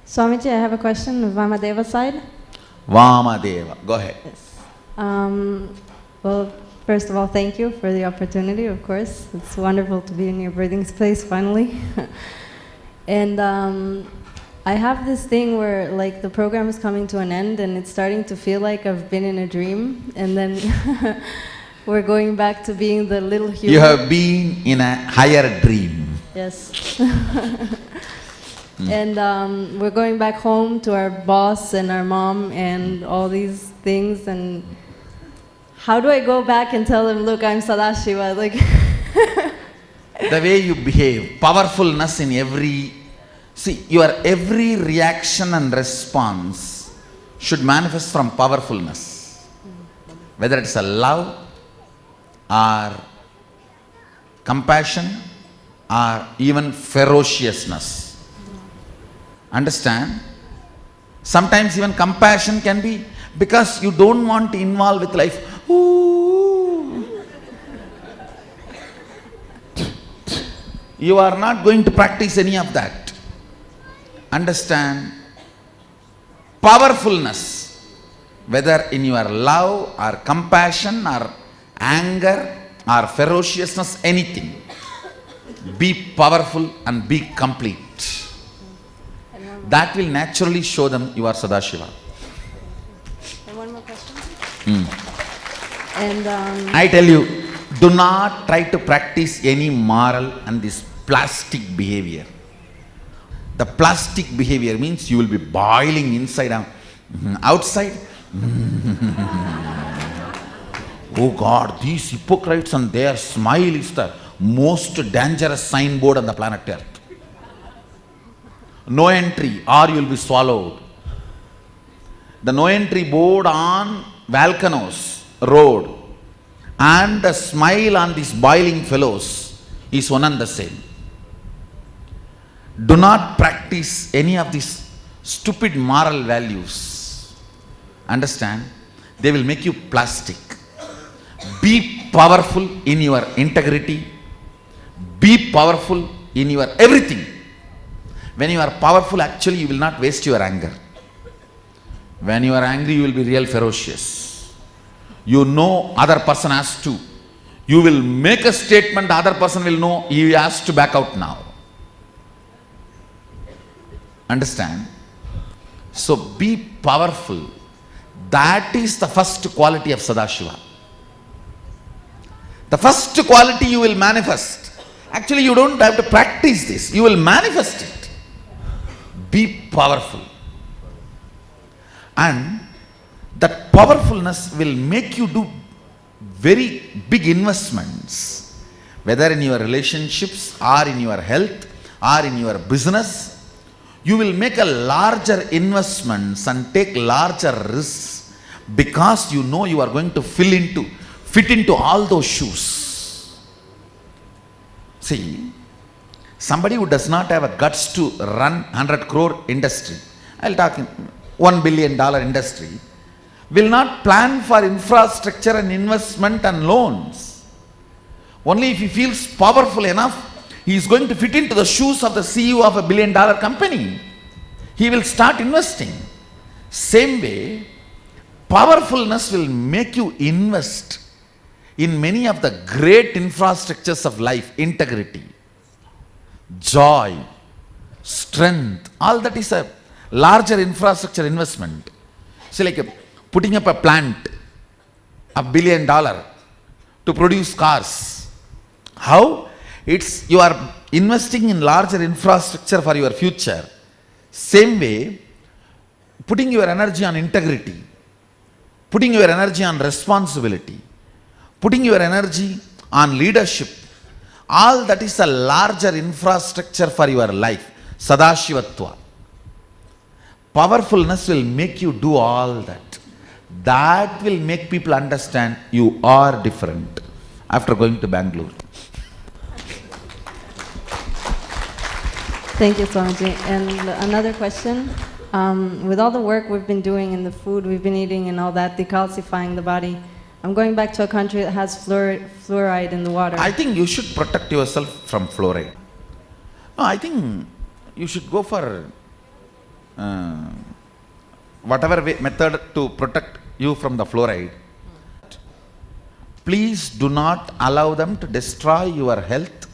Swamiji, I have a question, Vamadeva side. Vamadeva, go ahead. Yes. Well, first of all, thank you for the opportunity, of course. It's wonderful to be in your breathing space finally. And I have this thing where like the program is coming to an end and it's starting to feel like I've been in a dream, and then we're going back to being the little human. You have been in a higher dream. Yes. And we're going back home to our boss and our mom and all these things. And how do I go back and tell them, look, I'm Sadashiva? Like The way you behave, powerfulness in every... See, your every reaction and response should manifest from powerfulness. Whether it's a love or compassion or even ferociousness. Understand? Sometimes even compassion can be because you don't want to involve with life. Ooh. You are not going to practice any of that. Understand? Powerfulness, whether in your love or compassion or anger or ferociousness, anything. Be powerful and be complete. That will naturally show them you are Sadashiva. And one more question. And I tell you, do not try to practice any moral and this plastic behavior. The plastic behavior means you will be boiling inside and outside. Oh God, these hypocrites and their smile is the most dangerous signboard on the planet Earth. No entry or you will be swallowed. The no entry board on Valkanos road and the smile on these boiling fellows is one and the same. Do not practice any of these stupid moral values. Understand? They will make you plastic. Be powerful in your integrity. Be powerful in your everything. When you are powerful, actually you will not waste your anger. When you are angry, you will be real ferocious. You know other person has to. You will make a statement, the other person will know he has to back out now. Understand? So be powerful. That is the first quality of Sadashiva. The first quality you will manifest. Actually, you don't have to practice this. You will manifest it. Be powerful. And that powerfulness will make you do very big investments. Whether in your relationships or in your health or in your business. You will make a larger investments and take larger risks because you know you are going to fit into all those shoes. See, somebody who does not have a guts to run 100 crore industry, I'll talk $1 billion industry, will not plan for infrastructure and investment and loans. Only if he feels powerful enough, he is going to fit into the shoes of the CEO of $1 billion company. He will start investing. Same way, powerfulness will make you invest in many of the great infrastructures of life. Integrity, joy, strength, all that is a larger infrastructure investment. So like putting up a plant, $1 billion to produce cars. How? It's you are investing in larger infrastructure for your future. Same way, putting your energy on integrity, putting your energy on responsibility, putting your energy on leadership, all that is a larger infrastructure for your life. Sadashivatva. Powerfulness will make you do all that. That will make people understand you are different after going to Bangalore. Thank you, Swamiji. And another question. With all the work we've been doing in the food we've been eating and all that, decalcifying the body, I'm going back to a country that has fluoride in the water. I think you should protect yourself from fluoride. No, I think you should go for whatever method to protect you from the fluoride, please do not allow them to destroy your health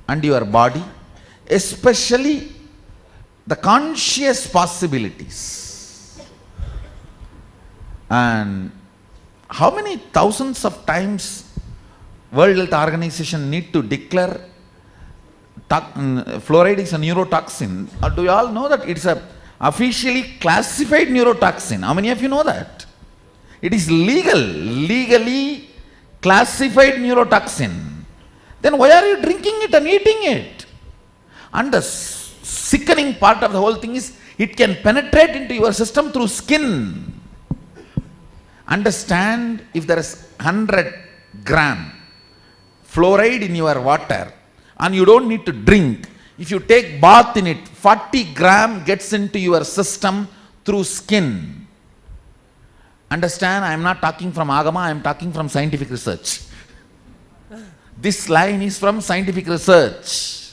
and your body, especially the conscious possibilities. And how many thousands of times World Health Organization need to declare fluoride is a neurotoxin? Do you all know that it's a officially classified neurotoxin? How many of you know that? It is legally classified neurotoxin. Then why are you drinking it and eating it? And the sickening part of the whole thing is it can penetrate into your system through skin. Understand, if there is 100 gram fluoride in your water and you don't need to drink, if you take bath in it, 40 gram gets into your system through skin. Understand, I am not talking from Agama, I am talking from scientific research. This line is from scientific research.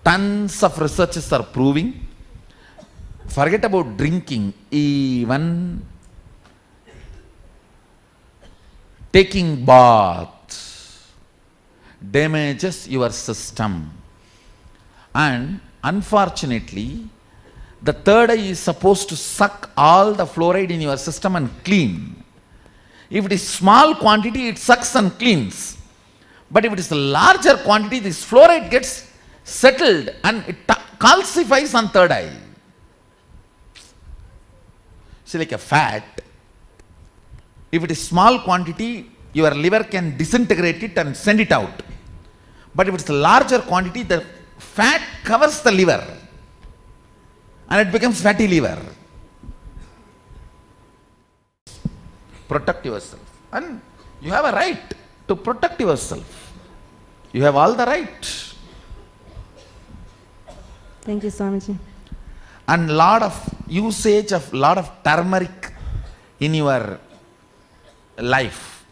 Tons of researches are proving. Forget about drinking, even taking bath damages your system. And unfortunately, the third eye is supposed to suck all the fluoride in your system and clean. If it is small quantity, it sucks and cleans. But if it is a larger quantity, this fluoride gets settled and it calcifies on third eye. See, like a fat, if it is small quantity, your liver can disintegrate it and send it out. But if it's a larger quantity, the fat covers the liver and it becomes fatty liver. Protect yourself. And you have a right to protect yourself. You have all the right. Thank you, Swamiji. And lot of usage of lot of turmeric in your life.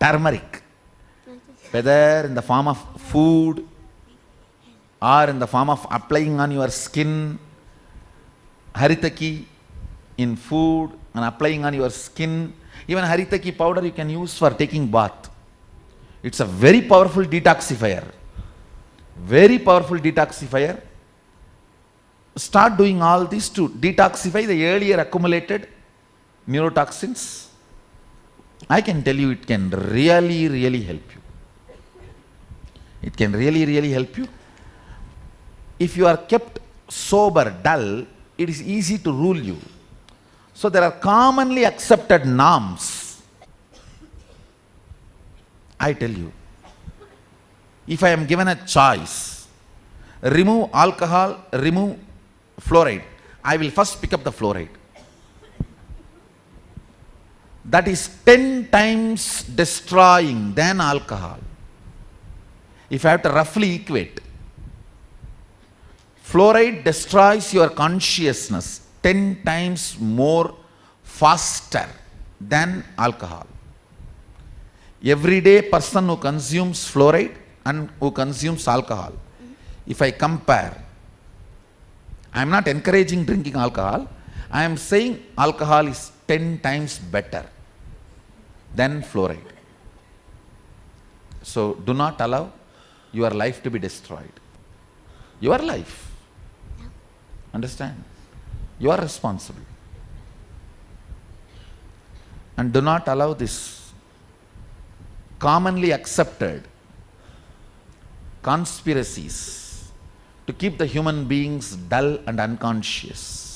Turmeric. Whether in the form of food or in the form of applying on your skin, haritaki in food and applying on your skin. Even haritaki powder you can use for taking bath. It's a very powerful detoxifier. Very powerful detoxifier. Start doing all this to detoxify the earlier accumulated neurotoxins. I can tell you it can really help you. It can really help you. If you are kept sober, dull, it is easy to rule you. So there are commonly accepted norms. I tell you, if I am given a choice, remove alcohol, remove fluoride, I will first pick up the fluoride. That is 10 times destroying than alcohol. If I have to roughly equate, fluoride destroys your consciousness 10 times more faster than alcohol. Everyday person who consumes fluoride and who consumes alcohol, if I compare, I am not encouraging drinking alcohol, I am saying alcohol is 10 times better than fluoride. So do not allow your life to be destroyed. Your life. Understand? You are responsible. And do not allow this commonly accepted conspiracies to keep the human beings dull and unconscious.